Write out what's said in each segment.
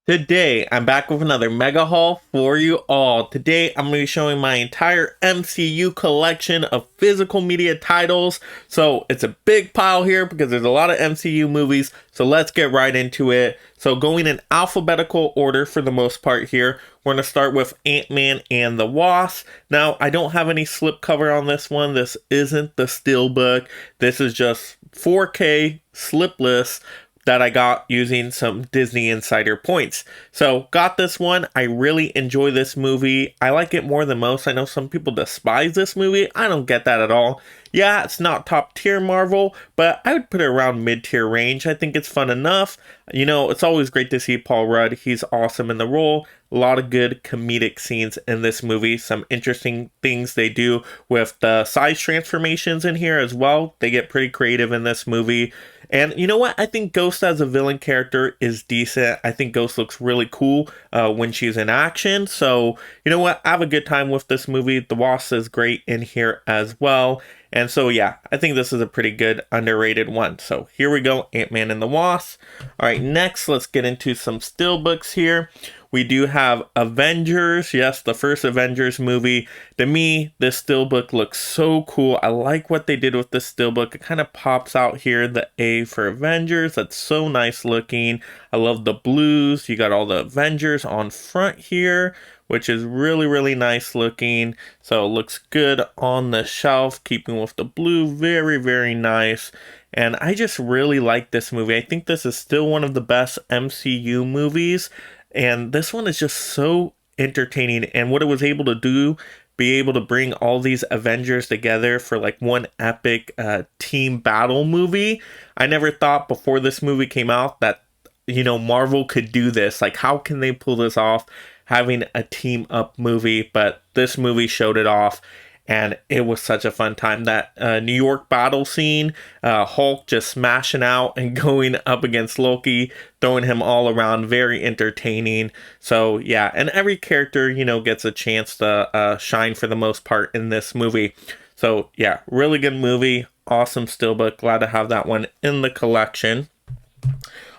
Today, I'm back with another mega haul for you all. Today, I'm going to be showing my entire MCU collection of physical media titles. So, it's a big pile here because there's a lot of MCU movies. So, let's get right into it. So, going in alphabetical order for the most part here, we're going to start with Ant-Man and the Wasp. Now, I don't have any slipcover on this one. This isn't the steelbook. This is just 4K slipless that I got using some Disney Insider points. So, got this one. I really enjoy this movie. I like it more than most. I know some people despise this movie. I don't get that at all. Yeah, it's not top tier Marvel, but I would put it around mid tier range. I think it's fun enough. You know, it's always great to see Paul Rudd. He's awesome in the role. A lot of good comedic scenes in this movie. Some interesting things they do with the size transformations in here as well. They get pretty creative in this movie. And you know what? I think Ghost as a villain character is decent. I think Ghost looks really cool when she's in action. So, you know what? I have a good time with this movie. The Wasp is great in here as well. And so, yeah, I think this is a pretty good underrated one. So here we go, Ant-Man and the Wasp. All right, next, let's get into some steelbooks here. We do have Avengers. Yes, the first Avengers movie. To me, this steelbook looks so cool. I like what they did with this steelbook. It kind of pops out here, the A for Avengers. That's so nice looking. I love the blues. You got all the Avengers on front here, which is really, really nice looking. So it looks good on the shelf, keeping with the blue. Very, very nice. And I just really like this movie. I think this is still one of the best MCU movies. And this one is just so entertaining. And what it was able to do, be able to bring all these Avengers together for like one epic team battle movie. I never thought before this movie came out that, you know, Marvel could do this. Like, how can they pull this off, having a team up movie? But this movie showed it off. And it was such a fun time. That New York battle scene, Hulk just smashing out and going up against Loki, throwing him all around, very entertaining. So yeah, and every character, you know, gets a chance to shine for the most part in this movie. So yeah, really good movie, awesome steelbook. Glad to have that one in the collection.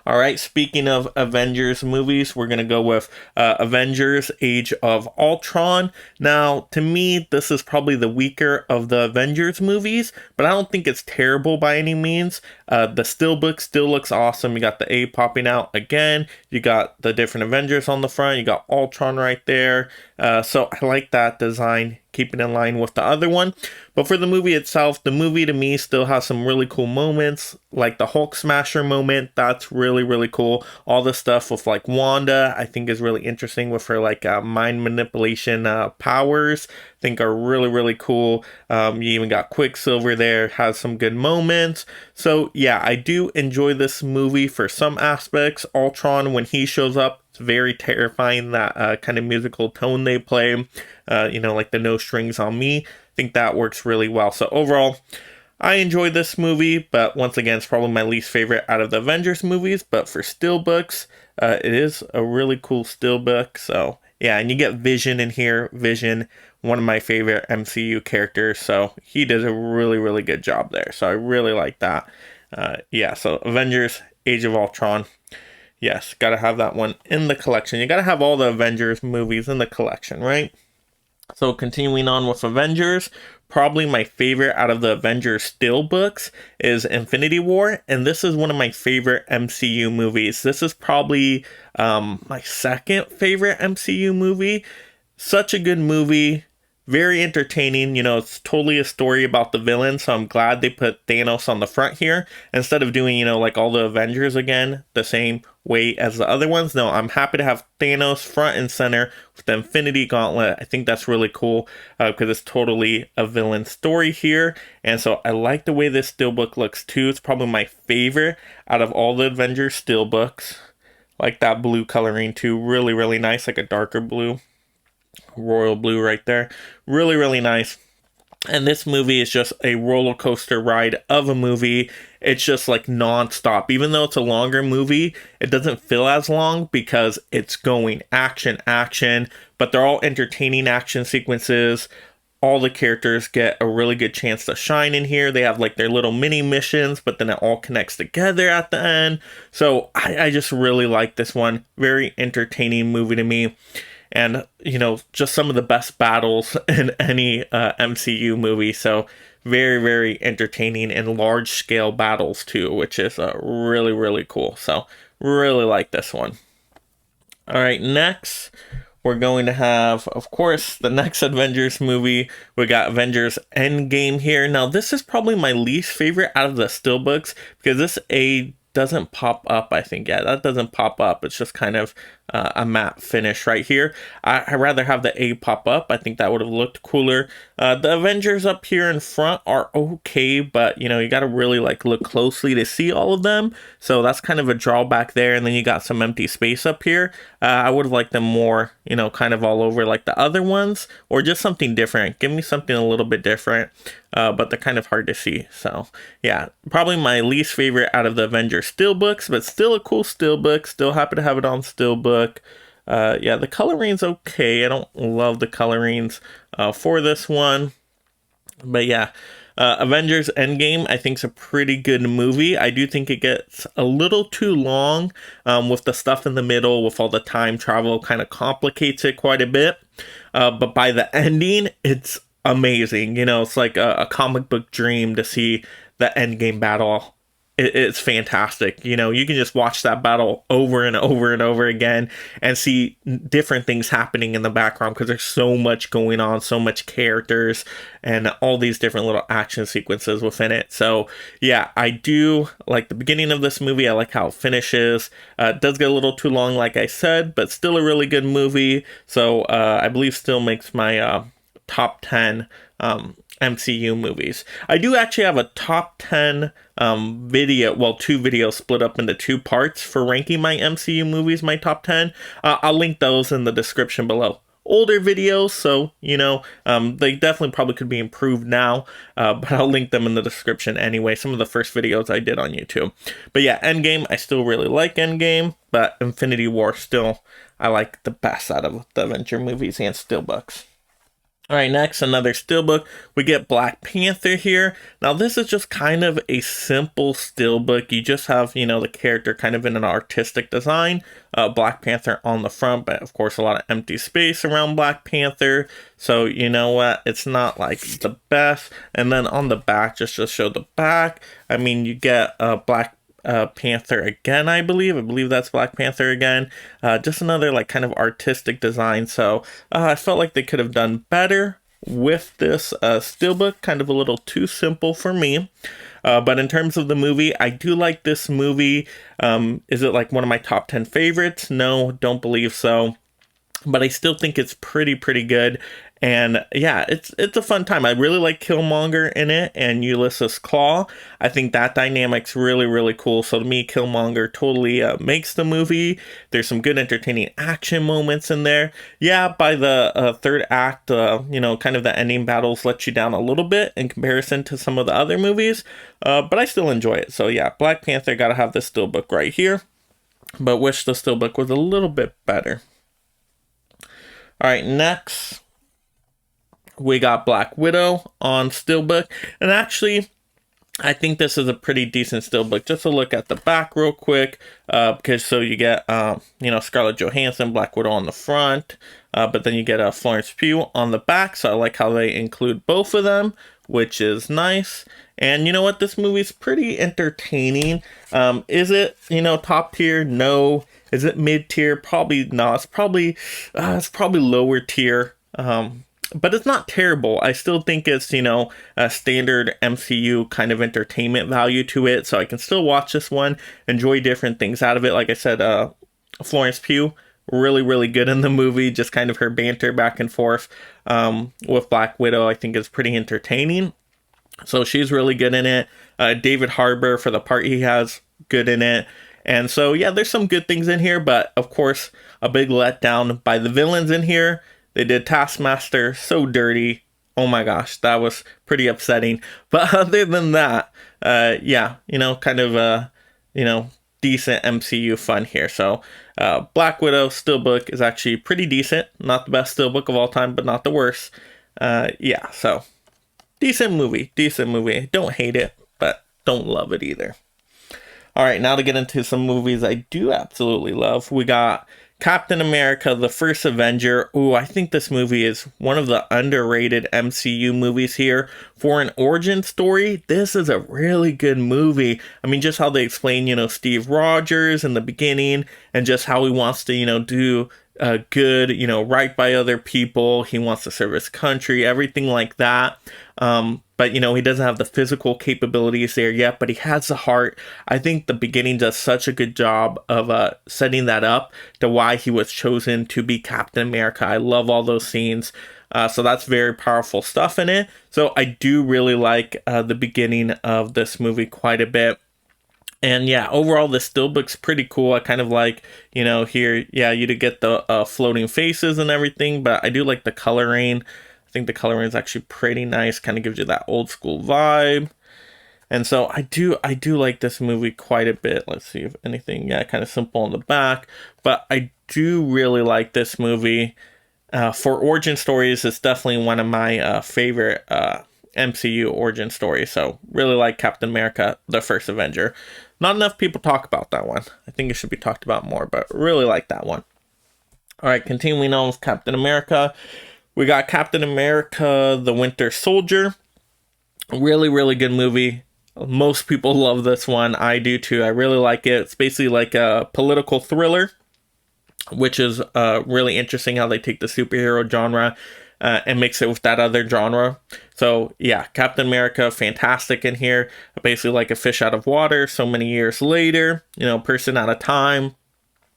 All right, speaking of Avengers movies, we're going to go with Avengers Age of Ultron. Now, to me, this is probably the weaker of the Avengers movies, but I don't think it's terrible by any means. The steelbook still looks awesome. You got the A popping out again. You got the different Avengers on the front. You got Ultron right there. So I like that design, keeping in line with the other one. But for the movie itself, the movie to me still has some really cool moments, like the Hulk Smasher moment. That's really, really cool. All the stuff with like Wanda, I think is really interesting with her like mind manipulation powers. I think are really, really cool. You even got Quicksilver there, has some good moments. So yeah, I do enjoy this movie for some aspects. Ultron, when he shows up, it's very terrifying, that kind of musical tone they play. You know, like the No Strings on Me. I think that works really well. So overall, I enjoyed this movie, but once again, it's probably my least favorite out of the Avengers movies. But for steelbooks, it is a really cool steelbook. So yeah, and you get Vision in here. Vision, one of my favorite MCU characters. So he did a really, really good job there. So I really like that. Yeah, so Avengers Age of Ultron. Yes, gotta have that one in the collection. You gotta have all the Avengers movies in the collection, right? So continuing on with Avengers, probably my favorite out of the Avengers still books is Infinity War, and this is one of my favorite MCU movies. This is probably my second favorite MCU movie. Such a good movie. Very entertaining. You know, it's totally a story about the villain, so I'm glad they put Thanos on the front here instead of doing, you know, like all the Avengers again, the same way as the other ones. No, I'm happy to have Thanos front and center with the Infinity Gauntlet. I think that's really cool because it's totally a villain story here. And so I like the way this steelbook looks too. It's probably my favorite out of all the Avengers steelbooks. Like that blue coloring too. Really, really nice, like a darker blue. Royal blue right there. Really, really nice. And this movie is just a roller coaster ride of a movie. It's just like non-stop. Even though it's a longer movie, it doesn't feel as long because it's going action, action. But they're all entertaining action sequences. all the characters get a really good chance to shine in here. They have like their little mini missions, but then it all connects together at the end. So I just really like this one. Very entertaining movie to me. And, you know, just some of the best battles in any MCU movie. So very, very entertaining and large scale battles too, which is really, really cool. So really like this one. All right, next we're going to have, of course, the next Avengers movie. We got Avengers Endgame here. Now, this is probably my least favorite out of the steelbooks because this doesn't pop up, I think. Yeah, that doesn't pop up. It's just kind of a matte finish right here. I'd rather have the A pop up. I think that would have looked cooler. The Avengers up here in front are okay, but you know, you got to really like look closely to see all of them. So that's kind of a drawback there. And then you got some empty space up here. I would have liked them more, you know, kind of all over like the other ones, or just something different. Give me something a little bit different. But they're kind of hard to see. So yeah, probably my least favorite out of the Avengers steelbooks, but still a cool steelbook. Still happy to have it on steelbook. Yeah, the coloring's okay. I don't love the colorings for this one. But yeah, Avengers Endgame, I think, is a pretty good movie. I do think it gets a little too long with the stuff in the middle, with all the time travel, kind of complicates it quite a bit. But by the ending, it's amazing. You know, it's like a comic book dream to see the Endgame battle. It's fantastic. You know, you can just watch that battle over and over and over again and see different things happening in the background because there's so much going on, so much characters, and all these different little action sequences within it. So yeah, I do like the beginning of this movie. I like how it finishes. It does get a little too long, like I said, but still a really good movie. So I believe still makes my top 10 MCU movies. I do actually have a top 10 video, well, 2 videos split up into 2 parts for ranking my MCU movies, my top 10. I'll link those in the description below. Older videos, so, you know, they definitely probably could be improved now, but I'll link them in the description anyway. Some of the first videos I did on YouTube. But yeah, Endgame, I still really like Endgame, but Infinity War still, I like the best out of the Avenger movies and steelbooks. All right, next, another steelbook. We get Black Panther here. Now, this is just kind of a simple steelbook. You just have, you know, the character kind of in an artistic design. Black Panther on the front, but of course, a lot of empty space around Black Panther. So, you know what? It's not like the best. And then on the back, just to show the back, I mean, you get Black Panther again, I believe that's Black Panther again. Just another like kind of artistic design. So I felt like they could have done better with this steelbook. Kind of a little too simple for me. But in terms of the movie, I do like this movie. Is it like one of my top 10 favorites? No, don't believe so. But I still think it's pretty good. And yeah, it's a fun time. I really like Killmonger in it and Ulysses Claw. I think that dynamic's really cool. So to me, Killmonger totally makes the movie. There's some good entertaining action moments in there. Yeah, by the third act, you know, kind of the ending battles let you down a little bit in comparison to some of the other movies. But I still enjoy it. So yeah, Black Panther, gotta have this steelbook right here. But wish the steelbook was a little bit better. All right, next we got Black Widow on steelbook, and actually I think this is a pretty decent steelbook. Just to look at the back real quick, because so you get you know, Scarlett Johansson, Black Widow on the front, but then you get Florence Pugh on the back. So I like how they include both of them, which is nice. And you know what, this movie's pretty entertaining. Is it, you know, top tier? No. Is it mid tier? Probably not. It's probably lower tier. But it's not terrible. I still think it's, you know, a standard MCU kind of entertainment value to it. So I can still watch this one, enjoy different things out of it. Like I said, Florence Pugh, really good in the movie. Just kind of her banter back and forth with Black Widow, I think is pretty entertaining. So she's really good in it. David Harbour, for the part he has, good in it. And so, yeah, there's some good things in here. But, of course, a big letdown by the villains in here. They did Taskmaster so dirty. Oh my gosh, that was pretty upsetting. But other than that, yeah, you know, kind of, you know, decent MCU fun here. So Black Widow steelbook is actually pretty decent. Not the best steelbook of all time, but not the worst. Yeah, so decent movie, decent movie. Don't hate it, but don't love it either. All right, now to get into some movies I do absolutely love. We got Captain America, the First Avenger. Ooh, I think this movie is one of the underrated MCU movies here. For an origin story, this is a really good movie. I mean, just how they explain, Steve Rogers in the beginning and just how he wants to, do good, right by other people. He wants to serve his country, everything like that. But he doesn't have the physical capabilities there yet, but he has the heart. I think the beginning does such a good job of setting that up to why he was chosen to be Captain America. I love all those scenes. So that's very powerful stuff in it. So I do really like the beginning of this movie quite a bit. And yeah, overall, the steelbook's pretty cool. I kind of like, here, yeah, you do get the floating faces and everything, but I do like the coloring. I think the coloring is actually pretty nice. Kind of gives you that old school vibe. And so I do like this movie quite a bit. Let's see if anything, yeah, kind of simple on the back. But I do really like this movie. For origin stories, it's definitely one of my favorite MCU origin stories. So really like Captain America, the First Avenger. Not enough people talk about that one. I think it should be talked about more, but really like that one. All right, continuing on with Captain America. We got Captain America, the Winter Soldier. Really, really good movie. Most people love this one. I do too. I really like it. It's basically like a political thriller, which is really interesting how they take the superhero genre and mix it with that other genre. So yeah, Captain America, fantastic in here. Basically like a fish out of water. So many years later, person at a time.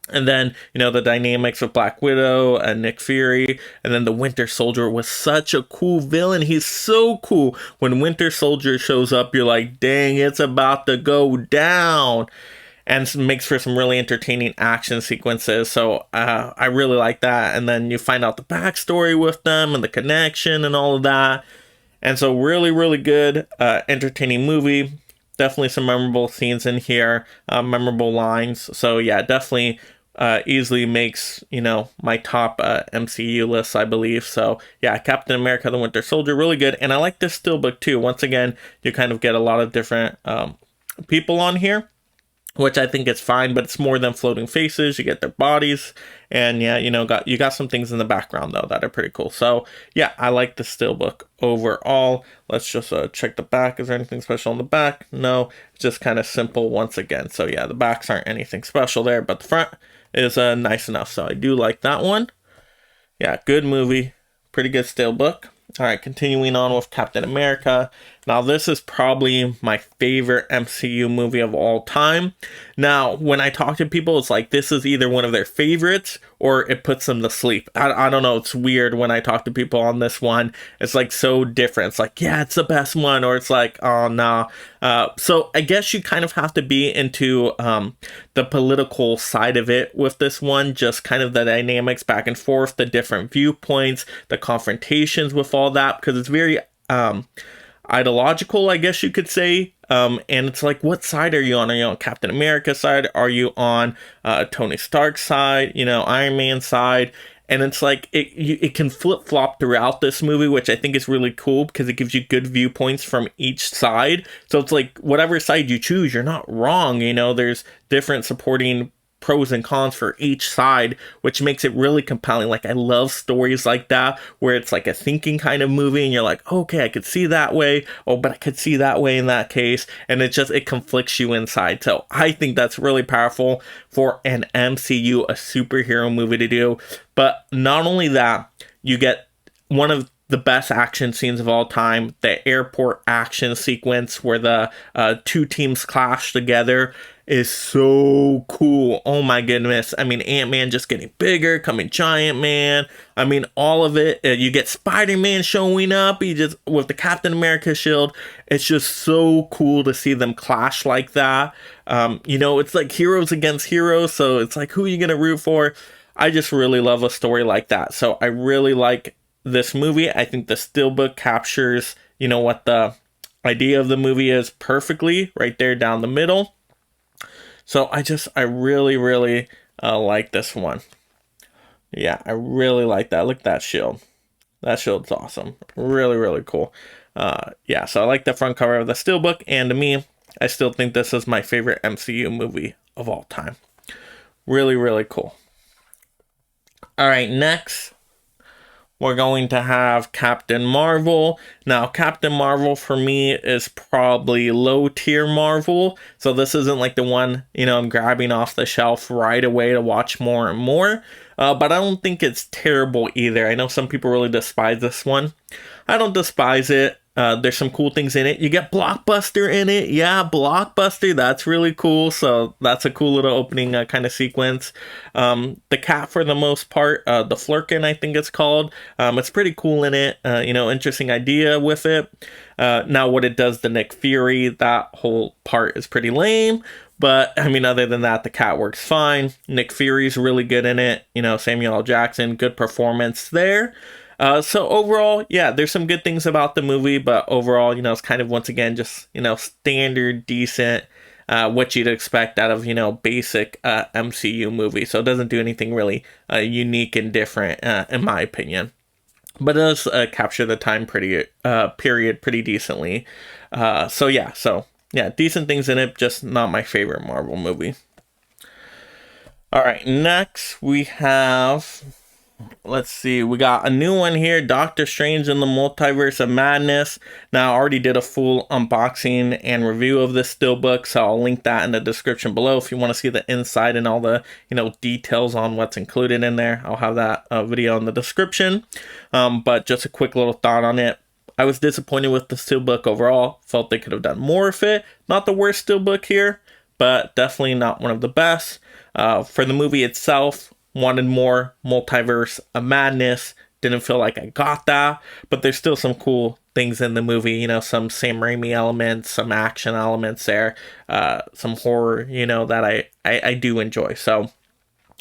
And then, the dynamics of Black Widow and Nick Fury. And then the Winter Soldier was such a cool villain. He's so cool. When Winter Soldier shows up, you're like, dang, it's about to go down. And makes for some really entertaining action sequences. So I really like that. And then you find out the backstory with them and the connection and all of that. And so really, really good, entertaining movie. Definitely some memorable scenes in here, memorable lines. So yeah, definitely easily makes, my top MCU list, I believe. So yeah, Captain America, the Winter Soldier, really good. And I like this steelbook too. Once again, you kind of get a lot of different people on here, which I think is fine, but it's more than floating faces. You get their bodies, and yeah, you got some things in the background though that are pretty cool. So yeah, I like the steelbook overall. Let's just check the back. Is there anything special on the back? No, it's just kind of simple once again. So yeah, the backs aren't anything special there, but the front is nice enough. So I do like that one. Yeah, good movie, pretty good steelbook. All right, continuing on with Captain America. Now, this is probably my favorite MCU movie of all time. Now, when I talk to people, it's like this is either one of their favorites or it puts them to sleep. I don't know. It's weird when I talk to people on this one. It's like so different. It's like, yeah, it's the best one. Or it's like, oh, no. So I guess you kind of have to be into the political side of it with this one. Just kind of the dynamics back and forth, the different viewpoints, the confrontations with all that. Because it's very ideological, I guess you could say. And it's like, what side are you on? Are you on Captain America's side? Are you on Tony Stark's side? Iron Man's side? And it's like, it can flip-flop throughout this movie, which I think is really cool because it gives you good viewpoints from each side. So it's like, whatever side you choose, you're not wrong. There's different supporting pros and cons for each side, which makes it really compelling. Like, I love stories like that where it's like a thinking kind of movie and you're like, okay, I could see that way, but I could see that way in that case, and it conflicts you inside. So I think that's really powerful for an MCU, a superhero movie to do. But not only that, you get one of the best action scenes of all time, the airport action sequence where the two teams clash together is so cool. Oh my goodness. I mean, Ant-Man just getting bigger, coming Giant Man. I mean, all of it. You get Spider-Man showing up. He just, with the Captain America shield. It's just so cool to see them clash like that. It's like heroes against heroes. So it's like, who are you going to root for? I just really love a story like that. So I really like this movie. I think the steelbook captures, what the idea of the movie is perfectly right there down the middle. So I really, really like this one. Yeah, I really like that. Look at that shield. That shield's awesome. Really, really cool. Yeah, so I like the front cover of the steelbook, and to me, I still think this is my favorite MCU movie of all time. Really, really cool. All right, next we're going to have Captain Marvel. Now, Captain Marvel for me is probably low tier Marvel. So this isn't like the one, I'm grabbing off the shelf right away to watch more and more. But I don't think it's terrible either. I know some people really despise this one. I don't despise it. There's some cool things in it. You get Blockbuster in it. Yeah, Blockbuster. That's really cool. So that's a cool little opening kind of sequence. The cat, for the most part, the Flurkin, I think it's called. It's pretty cool in it. Interesting idea with it. Now, what it does to Nick Fury, that whole part is pretty lame. But, I mean, other than that, the cat works fine. Nick Fury's really good in it. Samuel L. Jackson, good performance there. So overall, yeah, there's some good things about the movie, but overall, it's kind of, once again, just, standard, decent, what you'd expect out of, basic MCU movie. So it doesn't do anything really unique and different, in my opinion. But it does capture the time period pretty decently. So yeah, decent things in it, just not my favorite Marvel movie. All right, next we have, let's see, we got a new one here, Doctor Strange in the Multiverse of Madness. Now, I already did a full unboxing and review of this steelbook, so I'll link that in the description below if you want to see the inside and all the, details on what's included in there. I'll have that video in the description. But just a quick little thought on it. I was disappointed with the steelbook overall. Felt they could have done more with it. Not the worst steelbook here, but definitely not one of the best. For the movie itself, wanted more Multiverse of Madness. Didn't feel like I got that, but there's still some cool things in the movie, some Sam Raimi elements, some action elements there, some horror, that I do enjoy. So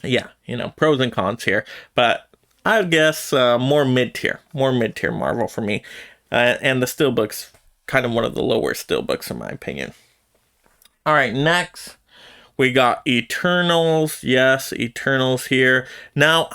yeah, pros and cons here, but I guess more mid-tier Marvel for me. And the steelbook's kind of one of the lower steelbooks in my opinion. All right, next we got Eternals. Yes, Eternals here. Now,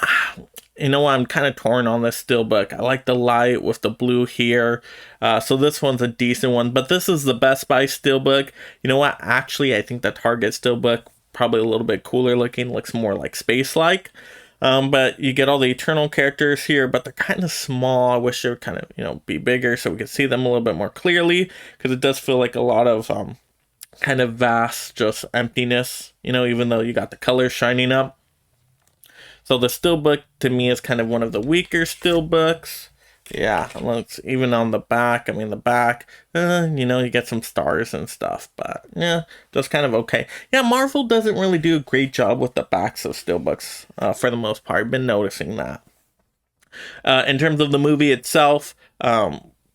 I'm kind of torn on this steelbook. I like the light with the blue here. So this one's a decent one, but this is the Best Buy steelbook. You know what? Actually, I think the Target steelbook probably a little bit cooler looking. Looks more like space-like. But you get all the Eternal characters here, but they're kind of small. I wish they would kind of, be bigger so we could see them a little bit more clearly, because it does feel like a lot of kind of vast just emptiness, even though you got the colors shining up. So the steelbook to me is kind of one of the weaker steelbooks. Yeah, looks even on the back. I mean, the back, you get some stars and stuff, but yeah, just kind of okay. Yeah, Marvel doesn't really do a great job with the backs of steelbooks for the most part. I've been noticing that. In terms of the movie itself,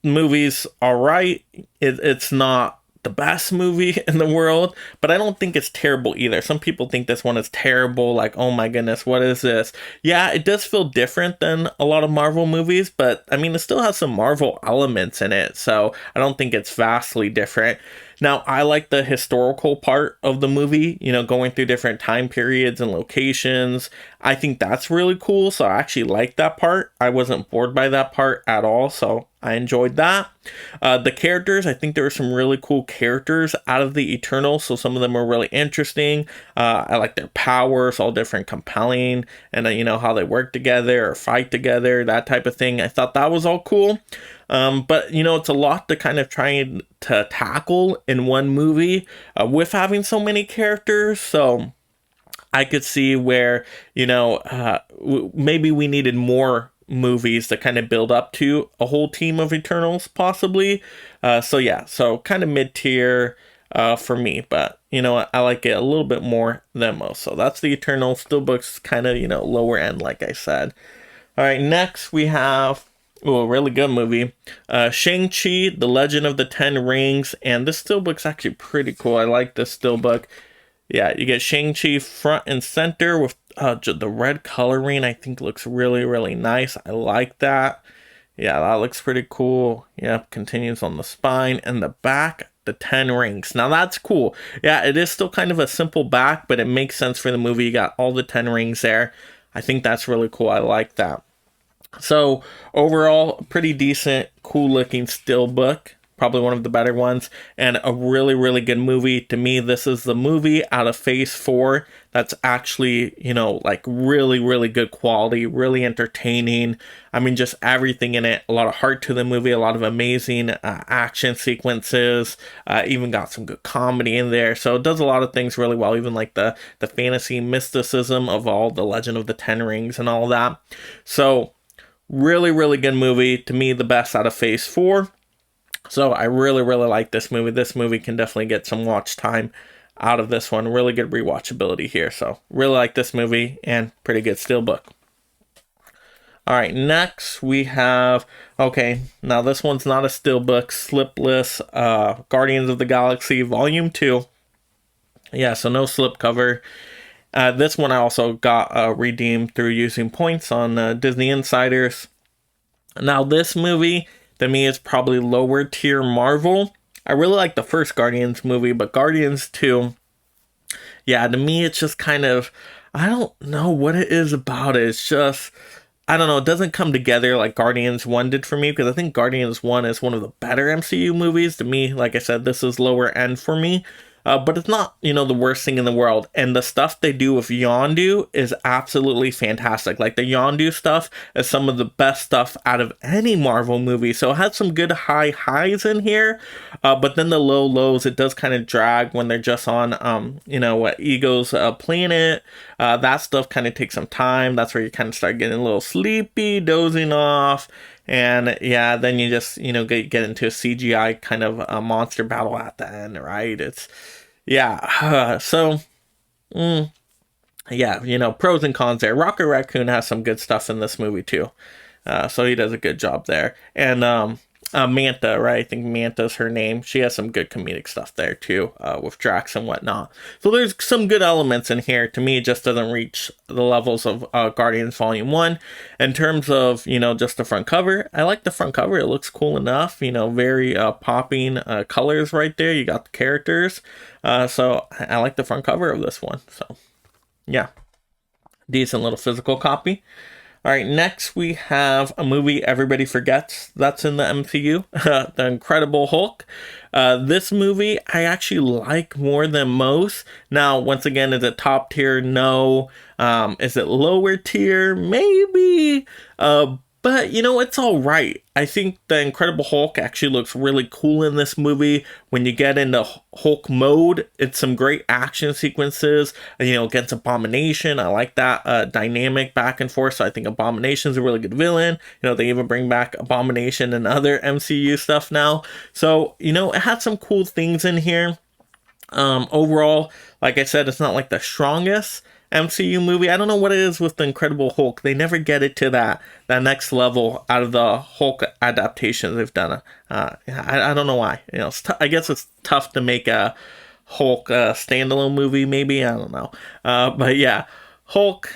movie's all right. It's not the best movie in the world, but I don't think it's terrible either. Some people think this one is terrible, like, oh my goodness, what is this? Yeah, it does feel different than a lot of Marvel movies, but I mean, it still has some Marvel elements in it, so I don't think it's vastly different. Now, I like the historical part of the movie, going through different time periods and locations. I think that's really cool, so I actually like that part. I wasn't bored by that part at all, so I enjoyed that. The characters, I think there were some really cool characters out of the Eternals, so some of them were really interesting. I like their powers, all different, compelling, and how they work together or fight together, that type of thing. I thought that was all cool. But it's a lot to kind of try to tackle in one movie with having so many characters. So I could see where, maybe we needed more movies to kind of build up to a whole team of Eternals, possibly. So kind of mid-tier for me, but I like it a little bit more than most. So that's the Eternals. Steelbook's kind of, lower end, like I said. All right, next we have a really good movie, ShangChi, The Legend of the Ten Rings, and this steelbook's actually pretty cool. I like this steelbook. Yeah, you get Shang-Chi front and center with the red coloring. I think looks really, really nice. I like that. Yeah, that looks pretty cool. Yep, continues on the spine and the back, the 10 rings. Now that's cool. Yeah, it is still kind of a simple back, but it makes sense for the movie. You got all the 10 rings there. I think that's really cool. I like that. So overall, pretty decent, cool looking steelbook. Probably one of the better ones, and a really, really good movie. To me, this is the movie out of Phase 4 that's actually, like really, really good quality, really entertaining. I mean, just everything in it. A lot of heart to the movie, a lot of amazing action sequences, even got some good comedy in there. So it does a lot of things really well, even like the fantasy mysticism of all the Legend of the Ten Rings and all that. So really, really good movie. To me, the best out of Phase 4. So I really, really like this movie. This movie can definitely get some watch time out of this one. Really good rewatchability here. So really like this movie and pretty good steelbook. All right, next we have, okay, now this one's not a steelbook, Slipless Guardians of the Galaxy Volume 2. Yeah, so no slipcover. This one I also got redeemed through using points on Disney Insiders. Now this movie, to me, is probably lower tier Marvel. I really like the first Guardians movie, but Guardians 2, yeah, to me, it's just kind of, I don't know what it is about it. It's just, I don't know, it doesn't come together like Guardians 1 did for me, because I think Guardians 1 is one of the better MCU movies. To me, like I said, this is lower end for me. But it's not, the worst thing in the world. And the stuff they do with Yondu is absolutely fantastic. Like the Yondu stuff is some of the best stuff out of any Marvel movie. So it had some good high highs in here. But then the low lows, it does kind of drag when they're just on, Ego's planet. That stuff kind of takes some time. That's where you kind of start getting a little sleepy, dozing off. And yeah, then you just, get into a CGI kind of a monster battle at the end, right? Yeah. Yeah, pros and cons there. Rocket Raccoon has some good stuff in this movie too. So he does a good job there. And Manta, right? I think Manta's her name. She has some good comedic stuff there too, with Drax and whatnot. So there's some good elements in here. To me, it just doesn't reach the levels of Guardians Volume 1. In terms of, just the front cover, I like the front cover. It looks cool enough, very popping colors right there. You got the characters. So I like the front cover of this one. So yeah, decent little physical copy. All right, next we have a movie everybody forgets that's in the MCU, The Incredible Hulk. This movie I actually like more than most. Now, once again, is it top tier? No. Is it lower tier? Maybe. But, it's all right. I think The Incredible Hulk actually looks really cool in this movie. When you get into Hulk mode, it's some great action sequences, against Abomination. I like that dynamic back and forth. So I think Abomination's a really good villain. They even bring back Abomination and other MCU stuff now. So, it had some cool things in here. Overall, like I said, it's not like the strongest MCU movie. I don't know what it is with the Incredible Hulk. They never get it to that next level out of the Hulk adaptations they've done. I don't know why. I guess it's tough to make a Hulk standalone movie. Maybe, I don't know. But yeah, Hulk,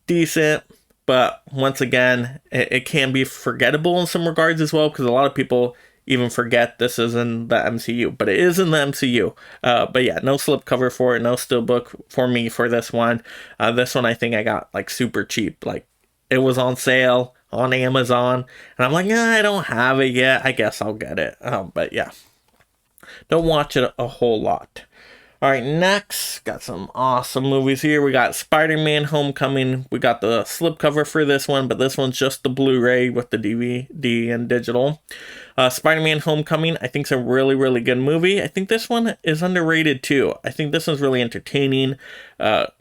decent. But once again, it can be forgettable in some regards as well, because a lot of people even forget this is in the MCU, but it is in the MCU. But yeah, no slipcover for it, no steelbook for me for this one. This one I think I got like super cheap. Like it was on sale on Amazon, and I'm like, I don't have it yet. I guess I'll get it. But yeah, don't watch it a whole lot. All right, next, got some awesome movies here. We got Spider-Man Homecoming. We got the slipcover for this one, but this one's just the Blu-ray with the DVD and digital. Spider-Man Homecoming, I think, is a really, really good movie. I think this one is underrated too. I think this one's really entertaining.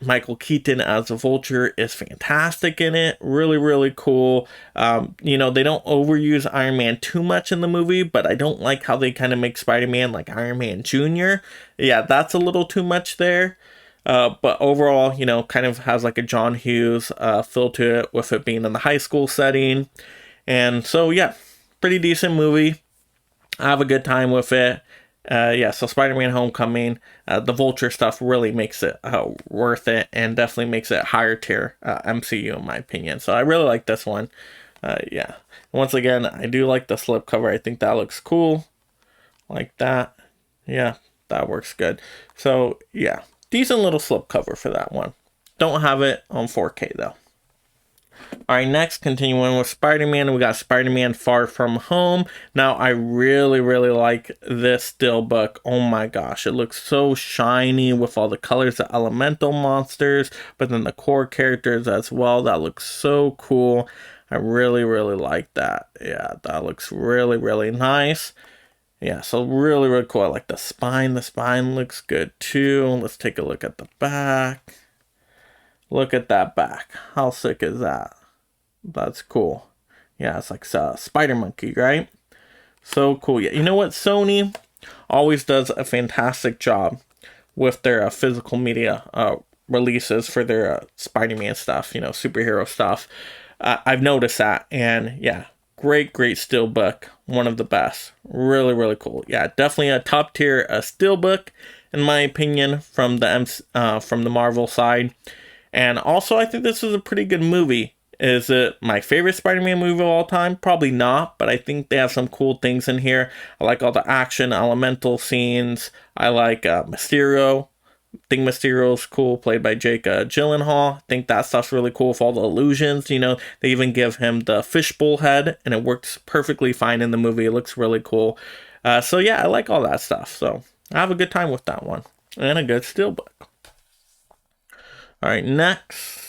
Michael Keaton as the Vulture is fantastic in it. Really, really cool. They don't overuse Iron Man too much in the movie, but I don't like how they kind of make Spider-Man like Iron Man Jr. Yeah, that's a little too much there. But overall, kind of has like a John Hughes feel to it, with it being in the high school setting. And so, yeah, pretty decent movie. I have a good time with it. So Spider-Man Homecoming, the Vulture stuff really makes it worth it, and definitely makes it higher tier MCU in my opinion. So I really like this one. Once again, I do like the slipcover. I think that looks cool. Like that. Yeah, that works good. So yeah, decent little slipcover for that one. Don't have it on 4K though. All right, next, continuing with Spider-Man, we got Spider-Man Far From Home. Now, I really, really like this steelbook. Oh my gosh, it looks so shiny with all the colors of elemental monsters, but then the core characters as well. That looks so cool. I really, really like that. Yeah, that looks really, really nice. Yeah, so really, really cool. I like the spine. The spine looks good too. Let's take a look at the back. Look at that back. How sick is that? That's cool. Yeah, it's like Spider Monkey, right? So cool. Yeah, you know what? Sony always does a fantastic job with their physical media releases for their Spider-Man stuff, you know, superhero stuff. I've noticed that, and yeah, great steelbook. One of the best. Really, really cool. Yeah, definitely a top tier steelbook, in my opinion, from the Marvel side. And also, I think this is a pretty good movie. Is it my favorite Spider-Man movie of all time? Probably not, but I think they have some cool things in here. I like all the action, elemental scenes. I like Mysterio. I think Mysterio's cool, played by Jake Gyllenhaal. I think that stuff's really cool with all the illusions. You know, they even give him the fishbowl head, and it works perfectly fine in the movie. It looks really cool. So yeah, I like all that stuff. So I have a good time with that one. And a good steelbook. All right, next.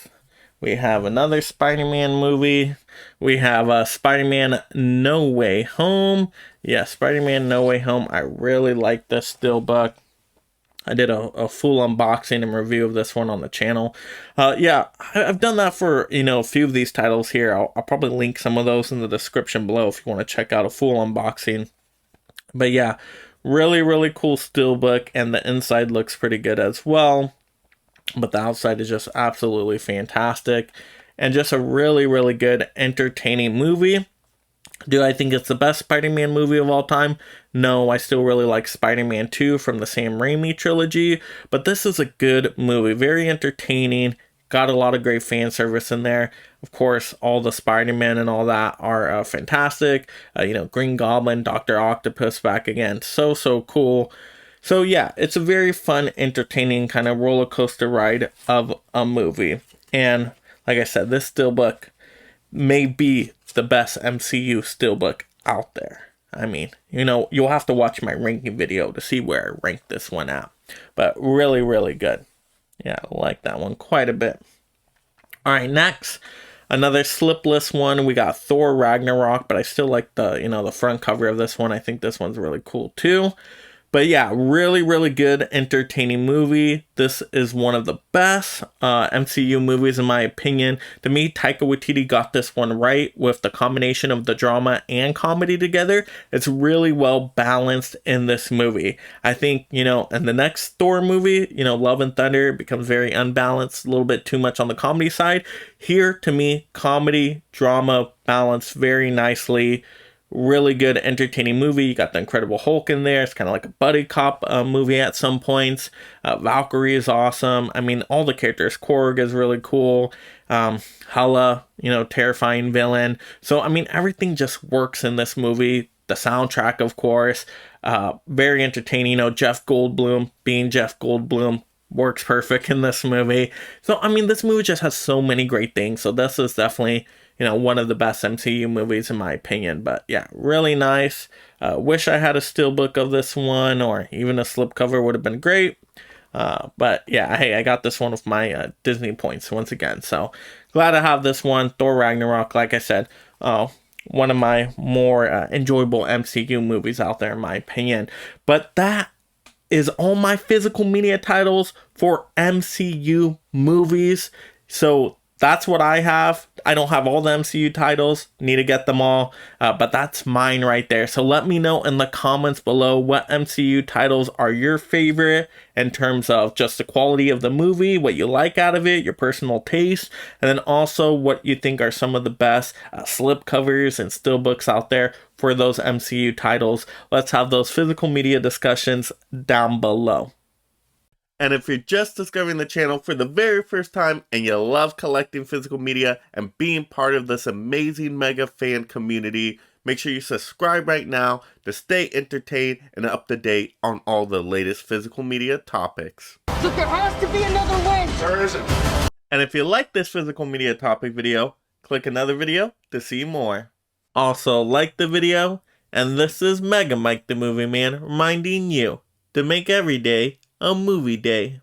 We have another Spider-Man movie. We have Spider-Man No Way Home. Yeah, Spider-Man No Way Home. I really like this steelbook. I did a full unboxing and review of this one on the channel. Yeah, I've done that for, you know, a few of these titles here. I'll probably link some of those in the description below if you want to check out a full unboxing. But yeah, really, really cool steelbook, and the inside looks pretty good as well. But the outside is just absolutely fantastic, and just a really, really good, entertaining movie. Do I think it's the best Spider-Man movie of all time? No, I still really like Spider-Man 2 from the Sam Raimi trilogy, but this is a good movie, very entertaining, got a lot of great fan service in there. Of course, all the Spider-Man and all that are fantastic. You know, Green Goblin, Dr. Octopus back again, so cool. So yeah, it's a very fun, entertaining kind of roller coaster ride of a movie. And like I said, this steelbook may be the best MCU steelbook out there. I mean, you know, you'll have to watch my ranking video to see where I rank this one out. But really, really good. Yeah, I like that one quite a bit. All right, next, another slipless one. We got Thor Ragnarok, but I still like the, you know, the front cover of this one. I think this one's really cool too. But yeah, really, really good, entertaining movie. This is one of the best MCU movies in my opinion. To me, Taika Waititi got this one right with the combination of the drama and comedy together. It's really well balanced in this movie. I think, you know, in the next Thor movie, you know, Love and Thunder becomes very unbalanced, a little bit too much on the comedy side. Here, to me, comedy, drama, balanced very nicely. Really good, entertaining movie. You got the Incredible Hulk in there. It's kind of like a buddy cop movie at some points. Valkyrie is awesome. I mean, all the characters. Korg is really cool. Hela, you know, terrifying villain. So, I mean, everything just works in this movie. The soundtrack, of course. Very entertaining. You know, Jeff Goldblum being Jeff Goldblum works perfect in this movie. So, I mean, this movie just has so many great things. So, this is definitely, you know, one of the best MCU movies in my opinion. But yeah, really nice. Wish I had a steelbook of this one, or even a slipcover would have been great. But yeah, hey, I got this one with my Disney points once again. So glad to have this one. Thor Ragnarok, like I said, one of my more enjoyable MCU movies out there in my opinion. But that is all my physical media titles for MCU movies. So that's what I have. I don't have all the MCU titles. Need to get them all. But that's mine right there. So let me know in the comments below what MCU titles are your favorite in terms of just the quality of the movie, what you like out of it, your personal taste, and then also what you think are some of the best slipcovers and steelbooks out there for those MCU titles. Let's have those physical media discussions down below. And if you're just discovering the channel for the very first time and you love collecting physical media and being part of this amazing mega fan community, make sure you subscribe right now to stay entertained and up to date on all the latest physical media topics. Look, there has to be another way. There isn't. And if you like this physical media topic video, click another video to see more. Also, like the video, and this is Mega Mike the Movie Man reminding you to make every day a movie day.